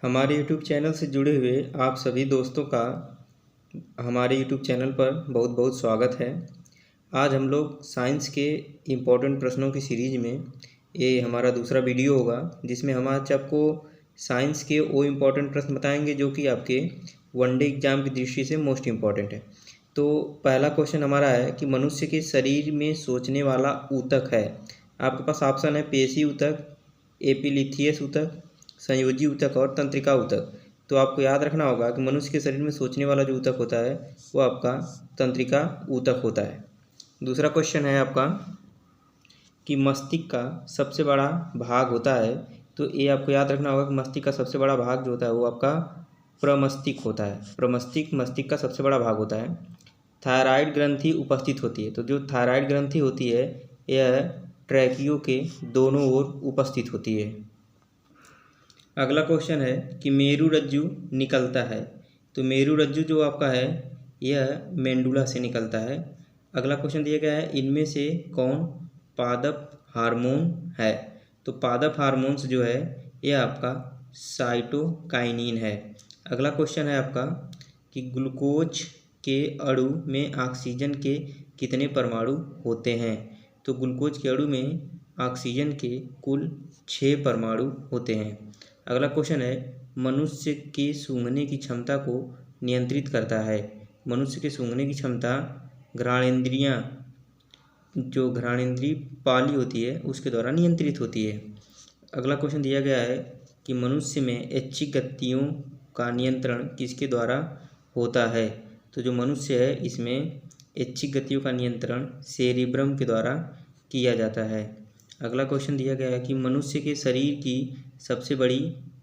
हमारे YouTube channel से जुड़े हुए आप सभी दोस्तों का हमारे YouTube चैनल पर बहुत बहुत स्वागत है। आज हम लोग साइंस के इम्पोर्टेंट प्रश्नों की सीरीज़ में ये हमारा दूसरा वीडियो होगा, जिसमें हम आज आपको साइंस के वो इम्पोर्टेंट प्रश्न बताएंगे जो कि आपके वनडे एग्जाम की दृष्टि से मोस्ट इम्पॉर्टेंट है। तो पहला क्वेश्चन हमारा है कि मनुष्य के शरीर में सोचने वाला ऊतक है। आपके पास ऑप्शन है पेशी ऊतक, एपिलिथियस ऊतक, संयोजी ऊतक और तंत्रिका ऊतक। तो आपको याद रखना होगा कि मनुष्य के शरीर में सोचने वाला जो ऊतक होता है वो आपका तंत्रिका ऊतक होता है। दूसरा क्वेश्चन है आपका कि मस्तिष्क का सबसे बड़ा भाग होता है। तो ये आपको याद रखना होगा कि मस्तिष्क का सबसे बड़ा भाग जो होता है वो आपका प्रमस्तिष्क होता है। प्रमस्तिष्क मस्तिष्क का सबसे बड़ा भाग होता है। थायराइड ग्रंथि उपस्थित होती है। तो जो थायराइड ग्रंथि होती है यह ट्रैकियो के दोनों ओर उपस्थित होती है। अगला क्वेश्चन है कि मेरुरज्जु निकलता है। तो मेरुरज्जु जो आपका है यह मेंडुला से निकलता है। अगला क्वेश्चन दिया गया है इनमें से कौन पादप हार्मोन है। तो पादप हार्मोन्स जो है यह आपका साइटोकाइनिन है। अगला क्वेश्चन है आपका कि ग्लूकोज के अणु में ऑक्सीजन के कितने परमाणु होते हैं। तो ग्लूकोज के अणु में ऑक्सीजन के कुल 6 परमाणु होते हैं। अगला क्वेश्चन है मनुष्य के सूंघने की क्षमता को नियंत्रित करता है। मनुष्य के सूंघने की क्षमता घ्राणेंद्रियाँ जो घ्राणेंद्रीय पाली होती है उसके द्वारा नियंत्रित होती है। अगला क्वेश्चन दिया गया है कि मनुष्य में ऐच्छिक गतियों का नियंत्रण किसके द्वारा होता है। तो जो मनुष्य है इसमें ऐच्छिक गतियों का नियंत्रण सेरिब्रम के द्वारा किया जाता है। अगला क्वेश्चन दिया गया है कि मनुष्य के शरीर की सबसे बड़ी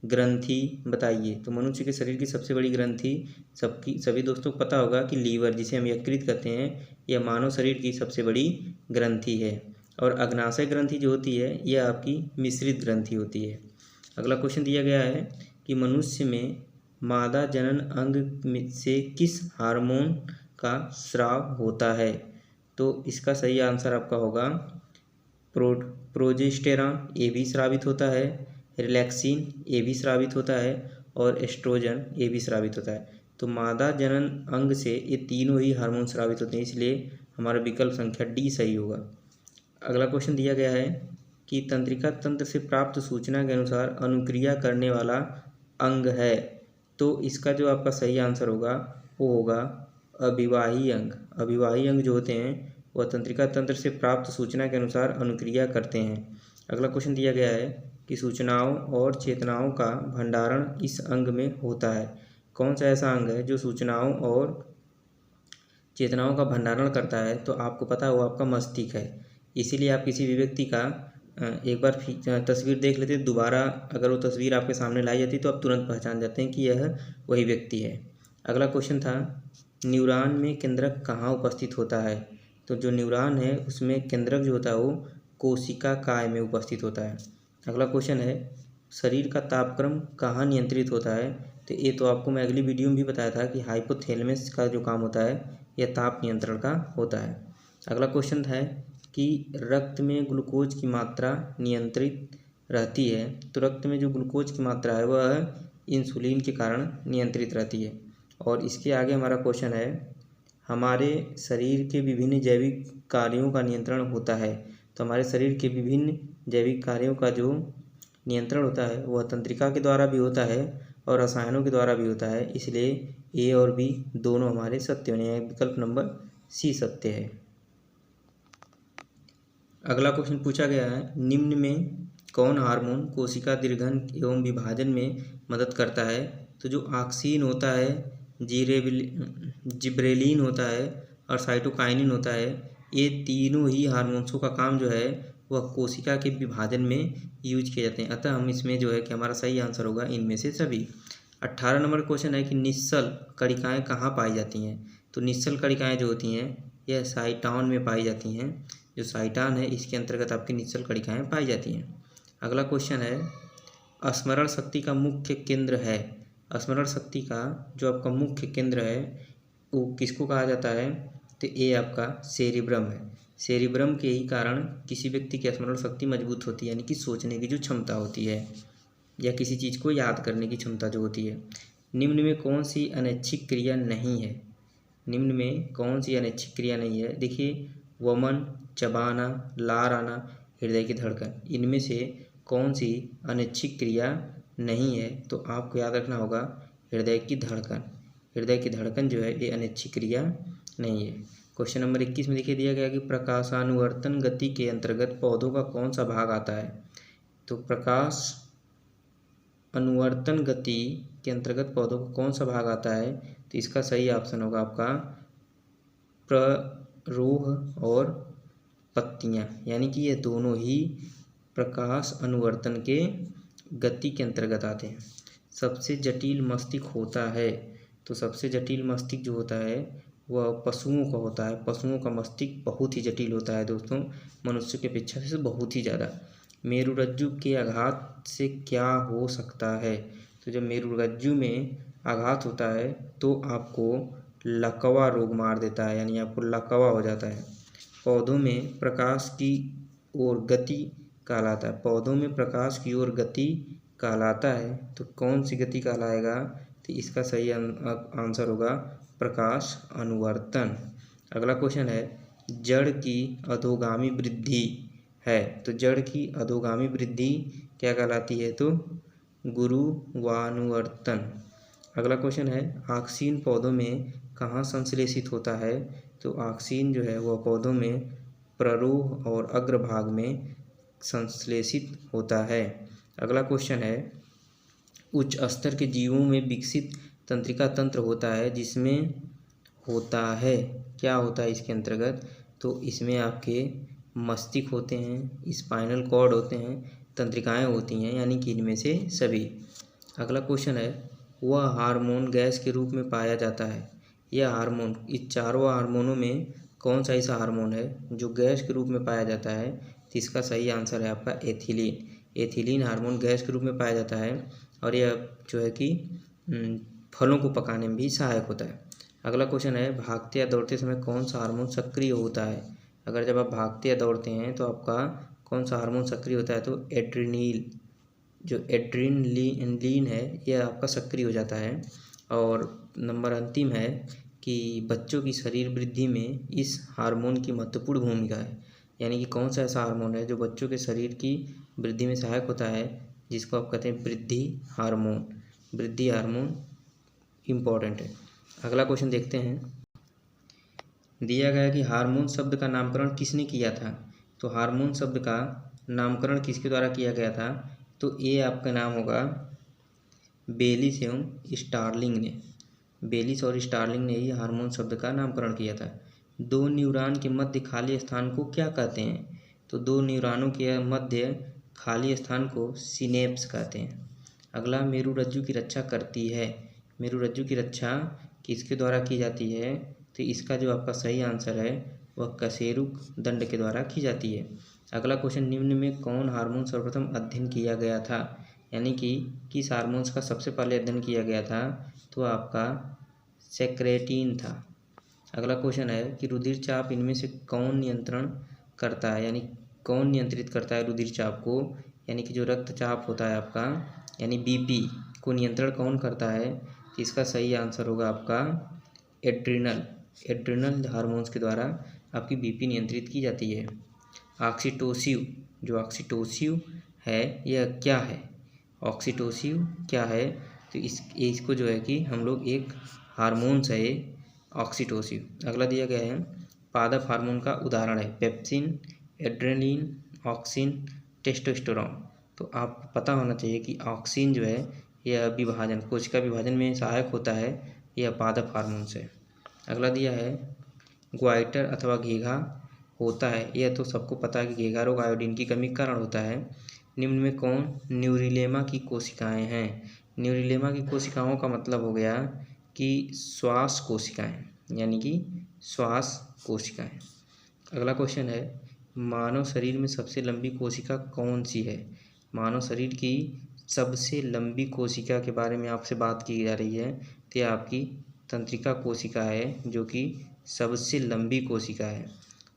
ग्रंथि बताइए। तो मनुष्य के शरीर की सबसे बड़ी ग्रंथि सभी दोस्तों को पता होगा कि लीवर, जिसे हम यकृत कहते हैं, यह मानव शरीर की सबसे बड़ी ग्रंथि है। और अग्नाशय ग्रंथि जो होती है यह आपकी मिश्रित ग्रंथि होती है। अगला क्वेश्चन दिया गया है कि मनुष्य में मादा जनन अंग से किस हार्मोन का स्राव होता है। तो इसका सही आंसर आपका होगा प्रोजेस्टेरॉन, ये भी स्रावित होता है। रिलैक्सिन, ये भी स्रावित होता है। और एस्ट्रोजन, ये भी स्रावित होता है। तो मादा जनन अंग से ये तीनों ही हार्मोन स्रावित होते हैं, इसलिए हमारा विकल्प संख्या डी सही होगा। अगला क्वेश्चन दिया गया है कि तंत्रिका तंत्र से प्राप्त सूचना के अनुसार अनुक्रिया करने वाला अंग है। तो इसका जो आपका सही आंसर होगा वो होगा अभिवाही अंग। अभिवाही अंग जो होते हैं वह तंत्रिका तंत्र से प्राप्त सूचना के अनुसार अनुक्रिया करते हैं। अगला क्वेश्चन दिया गया है कि सूचनाओं और चेतनाओं का भंडारण इस अंग में होता है। कौन सा ऐसा अंग है जो सूचनाओं और चेतनाओं का भंडारण करता है। तो आपको पता है वो आपका मस्तिष्क है। इसीलिए आप किसी भी व्यक्ति का एक बार तस्वीर देख लेते हैं, दोबारा अगर वो तस्वीर आपके सामने लाई जाती है तो आप तुरंत पहचान जाते हैं कि यह वही व्यक्ति है। अगला क्वेश्चन था न्यूरॉन में केंद्रक कहाँ उपस्थित होता है। तो जो न्यूरॉन है उसमें केंद्रक जो होता है वो कोशिका काय में उपस्थित होता है। अगला क्वेश्चन है शरीर का तापक्रम कहाँ नियंत्रित होता है। तो ये तो आपको मैं अगली वीडियो में भी बताया था कि हाइपोथैलेमस का जो काम होता है यह ताप नियंत्रण का होता है। अगला क्वेश्चन है कि रक्त में ग्लूकोज की मात्रा नियंत्रित रहती है। तो रक्त में जो ग्लूकोज की मात्रा है वह इंसुलिन के कारण नियंत्रित रहती है। और इसके आगे हमारा क्वेश्चन है हमारे शरीर के विभिन्न जैविक कार्यों का नियंत्रण होता है। तो हमारे शरीर के विभिन्न जैविक कार्यों का जो नियंत्रण होता है वह तंत्रिका के द्वारा भी होता है और रसायनों के द्वारा भी होता है। इसलिए ए और बी दोनों हमारे सत्य होने हैं। विकल्प नंबर सी सत्य है। अगला क्वेश्चन पूछा गया है निम्न में कौन हार्मोन कोशिका दीर्घन एवं विभाजन में मदद करता है। तो जो ऑक्सिन होता है, जिब्रेलिन होता है और साइटोकाइनिन होता है, ये तीनों ही हार्मोन्सों का काम जो है वह कोशिका के विभाजन में यूज किए जाते हैं। अतः हम इसमें जो है कि हमारा सही आंसर होगा इनमें से सभी। 18 नंबर क्वेश्चन है कि निश्चल कणिकाएँ कहाँ पाई जाती हैं। तो निश्चल कणिकाएँ जो होती हैं यह साइटॉन में पाई जाती हैं। जो साइटॉन है इसके अंतर्गत आपकी निश्चल कणिकाएँ पाई जाती हैं। अगला क्वेश्चन है स्मरण शक्ति का मुख्य केंद्र है। स्मरण शक्ति का जो आपका मुख्य केंद्र है वो किसको कहा जाता है। तो ये आपका सेरिब्रम है। सेरिब्रम के ही कारण किसी व्यक्ति की स्मरण शक्ति मजबूत होती है, यानी कि सोचने की जो क्षमता होती है। या किसी चीज़ को याद करने की क्षमता जो होती है। निम्न में कौन सी अनैच्छिक क्रिया नहीं है? निम्न में कौन सी अनैच्छिक क्रिया नहीं है? देखिए, वमन, चबाना, लार आना, हृदय की धड़कन, इनमें से कौन सी अनैच्छिक क्रिया नहीं है? तो आपको याद रखना होगा हृदय की धड़कन। हृदय की धड़कन जो है ये अनैच्छिक क्रिया नहीं है। क्वेश्चन नंबर 21 में देखिए दिया गया कि प्रकाशानुवर्तन गति के अंतर्गत पौधों का कौन सा भाग आता है? तो प्रकाश अनुवर्तन गति के अंतर्गत पौधों का कौन सा भाग आता है? तो इसका सही ऑप्शन होगा आपका प्ररोह और पत्तियां, यानी कि ये दोनों ही प्रकाश अनुवर्तन के गति के अंतर्गत आते हैं। सबसे जटिल मस्तिष्क होता है, तो सबसे जटिल मस्तिष्क जो होता है वह पशुओं का होता है। पशुओं का मस्तिष्क बहुत ही जटिल होता है दोस्तों, मनुष्य की अपेक्षा से बहुत ही ज़्यादा। मेरुरज्जु के आघात से क्या हो सकता है? तो जब मेरुरज्जु में आघात होता है तो आपको लकवा रोग मार देता है, यानी आपको लकवा हो जाता है। पौधों में प्रकाश की ओर गति कहलाता है। पौधों में प्रकाश की ओर गति कहलाता है, तो कौन सी गति कहलाएगा? तो इसका सही आंसर होगा प्रकाश अनुवर्तन। अगला क्वेश्चन है, जड़ की अधोगामी वृद्धि है, तो जड़ की अधोगामी वृद्धि क्या कहलाती है? तो गुरुत्वानुवर्तन। अगला क्वेश्चन है, ऑक्सीन पौधों में कहाँ संश्लेषित होता है? तो ऑक्सीन जो है वह पौधों में प्ररोह और अग्रभाग में संश्लेषित होता है। अगला क्वेश्चन है, उच्च स्तर के जीवों में विकसित तंत्रिका तंत्र होता है जिसमें होता है, क्या होता है इसके अंतर्गत? तो इसमें आपके मस्तिष्क होते हैं, स्पाइनल कॉर्ड होते हैं, तंत्रिकाएं होती हैं, यानी कि इनमें से सभी। अगला क्वेश्चन है, वह हार्मोन गैस के रूप में पाया जाता है। यह हार्मोन, इस चारों हार्मोनों में कौन सा ऐसा हार्मोन है जो गैस के रूप में पाया जाता है? तो इसका सही आंसर है आपका एथिलीन। एथिलीन हार्मोन गैस के रूप में पाया जाता है और यह जो है कि फलों को पकाने में भी सहायक होता है। अगला क्वेश्चन है, भागते या दौड़ते समय कौन सा हार्मोन सक्रिय होता है? अगर जब आप भागते या दौड़ते हैं तो आपका कौन सा हार्मोन सक्रिय होता है? तो एड्रेनल, जो एड्रेनलिन है यह आपका सक्रिय हो जाता है। और नंबर अंतिम है कि बच्चों की शरीर वृद्धि में इस हार्मोन की महत्वपूर्ण भूमिका है, यानी कि कौन सा ऐसा हार्मोन है जो बच्चों के शरीर की वृद्धि में सहायक होता है, जिसको आप कहते हैं वृद्धि हार्मोन। वृद्धि हार्मोन इम्पॉर्टेंट है। अगला क्वेश्चन देखते हैं, दिया गया कि हार्मोन शब्द का नामकरण किसने किया था? तो हार्मोन शब्द का नामकरण किसके द्वारा किया गया था? तो ये आपका नाम होगा बेलिस एवं स्टार्लिंग ने। बेलिस और स्टार्लिंग ने ही हार्मोन शब्द का नामकरण किया था। दो न्यूरॉन के मध्य खाली स्थान को क्या कहते हैं? तो दो न्यूरॉनों के मध्य खाली स्थान को सिनेप्स कहते हैं। अगला, मेरुरज्जु की रक्षा करती है। मेरुरज्जु की रक्षा किसके द्वारा की जाती है? तो इसका जो आपका सही आंसर है वह कशेरुक दंड के द्वारा की जाती है। अगला क्वेश्चन, निम्न में कौन हार्मोन सर्वप्रथम अध्ययन किया गया था? यानी कि किस हार्मोन्स का सबसे पहले अध्ययन किया गया था? तो आपका सेक्रेटिन था। अगला क्वेश्चन है कि रुधिर चाप इनमें से कौन नियंत्रण करता है, यानी कौन नियंत्रित करता है रुधिर चाप को? यानी कि जो रक्तचाप होता है आपका, यानी बीपी को नियंत्रण कौन करता है? तो इसका सही आंसर होगा आपका एड्रिनल। एड्रिनल हार्मोन्स के द्वारा आपकी बीपी नियंत्रित की जाती है। ऑक्सीटोसिन, जो ऑक्सीटोसिन है यह क्या है? ऑक्सीटोसिन क्या है? तो इसको जो है कि हम लोग एक हार्मोन्स है ऑक्सीटोसिन। अगला दिया गया है, पादप हार्मोन का उदाहरण है पेप्सिन, एड्रेनलिन, ऑक्सिन, टेस्टोस्टेरोन। तो आप पता होना चाहिए कि ऑक्सिन जो है यह विभाजन, कोशिका विभाजन में सहायक होता है, यह पादप हार्मोन से। अगला दिया है, ग्वाइटर अथवा घेघा होता है, यह तो सबको पता है कि घेघा रोग आयोडीन की कमी के कारण होता है। निम्न में कौन न्यूरिलेमा की कोशिकाएं हैं? न्यूरिलेमा की कोशिकाओं का मतलब हो गया कि श्वास कोशिकाएं, यानी कि श्वास कोशिकाएं। अगला क्वेश्चन है, मानव शरीर में सबसे लंबी कोशिका कौन सी है? मानव शरीर की सबसे लंबी कोशिका के बारे में आपसे बात की जा रही है, तो यह आपकी तंत्रिका कोशिका है जो कि सबसे लंबी कोशिका है।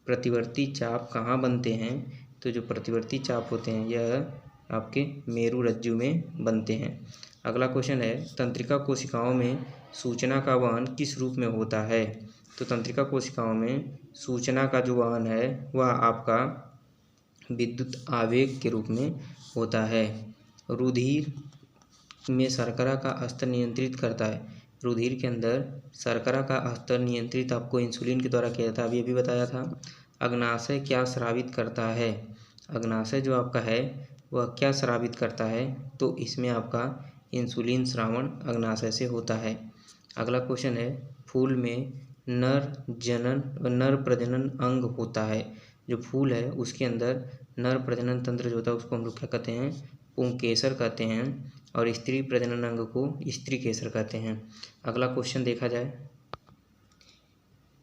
प्रतिवर्ती चाप कहाँ बनते हैं? तो जो प्रतिवर्ती चाप होते हैं यह आपके मेरुरज्जु में बनते हैं। अगला क्वेश्चन है, तंत्रिका कोशिकाओं में सूचना का वहन किस रूप में होता है? तो तंत्रिका कोशिकाओं में सूचना का जो वहन है वह आपका विद्युत आवेग के रूप में होता है। रुधिर में शर्करा का स्तर नियंत्रित करता है। रुधिर के अंदर शर्करा का स्तर नियंत्रित आपको इंसुलिन के द्वारा किया जाता है, अभी बताया था। अग्नाशय क्या स्रावित करता है? अग्नाशय जो आपका है वह क्या स्रावित करता है? तो इसमें आपका इंसुलिन स्रावण अग्नाशय से होता है। अगला क्वेश्चन है, फूल में नर प्रजनन अंग होता है। जो फूल है उसके अंदर नर प्रजनन तंत्र जो होता है उसको हम लोग क्या कहते हैं? पुंकेसर कहते हैं, और स्त्री प्रजनन अंग को स्त्री केसर कहते हैं। अगला क्वेश्चन देखा जाए,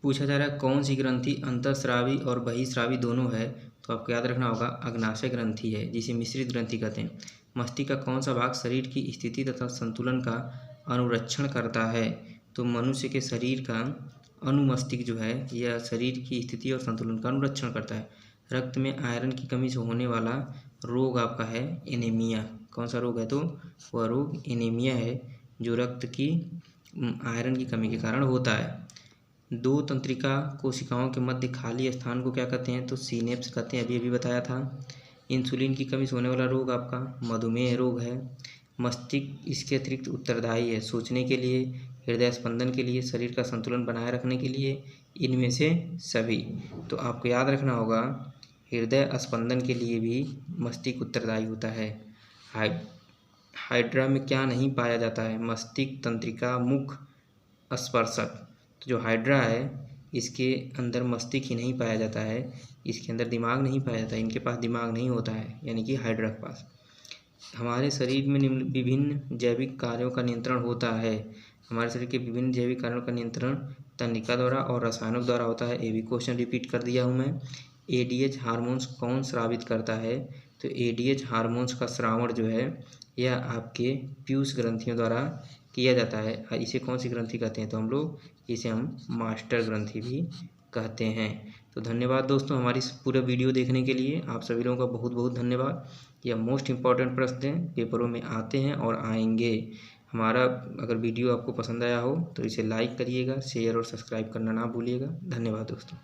पूछा जा रहा है कौन सी ग्रंथि अंतःस्रावी और बहिःस्रावी दोनों है? तो आपको याद रखना होगा अग्नाशय ग्रंथि है, जिसे मिश्रित ग्रंथि कहते हैं। मस्तिष्क का कौन सा भाग शरीर की स्थिति तथा संतुलन का अनुरक्षण करता है? तो मनुष्य के शरीर का अनुमस्तिष्क जो है यह शरीर की स्थिति और संतुलन का अनुरक्षण करता है। रक्त में आयरन की कमी से होने वाला रोग आपका है एनीमिया। कौन सा रोग है? तो वह रोग एनीमिया है, जो रक्त की आयरन की कमी के कारण होता है। दो तंत्रिका कोशिकाओं के मध्य खाली स्थान को क्या कहते हैं? तो सिनेप्स कहते हैं, अभी बताया था। इंसुलिन की कमी से होने वाला रोग आपका मधुमेह रोग है। मस्तिष्क इसके अतिरिक्त उत्तरदायी है सोचने के लिए, हृदय स्पंदन के लिए, शरीर का संतुलन बनाए रखने के लिए, इनमें से सभी। तो आपको याद रखना होगा हृदय स्पंदन के लिए भी मस्तिष्क उत्तरदायी होता है। हाइड्रा में क्या नहीं पाया जाता है? मस्तिष्क तंत्रिका मुख स्पर्शक। तो जो हाइड्रा है इसके अंदर मस्तिष्क ही नहीं पाया जाता है, इसके अंदर दिमाग नहीं पाया जाता है, इनके पास दिमाग नहीं होता है, यानी कि हाइड्रा के पास। हमारे शरीर में विभिन्न जैविक कार्यों का नियंत्रण होता है। हमारे शरीर के विभिन्न जैविक कार्यों का नियंत्रण तंत्रिका द्वारा और रसायनों द्वारा होता है। ये भी क्वेश्चन रिपीट कर दिया हूँ मैं। एडीएच हार्मोन्स कौन स्रावित करता है? तो एडीएच हार्मोन्स का स्रावण जो है यह आपके पीयूष ग्रंथियों द्वारा किया जाता है। इसे कौन सी ग्रंथि कहते हैं? तो हम लोग इसे हम मास्टर ग्रंथि भी कहते हैं। तो धन्यवाद दोस्तों हमारी इस पूरे वीडियो देखने के लिए। आप सभी लोगों का बहुत बहुत धन्यवाद। यह मोस्ट इम्पॉर्टेंट प्रश्न हैं, पेपरों में आते हैं और आएंगे। हमारा अगर वीडियो आपको पसंद आया हो तो इसे लाइक करिएगा, शेयर और सब्सक्राइब करना ना भूलिएगा। धन्यवाद दोस्तों।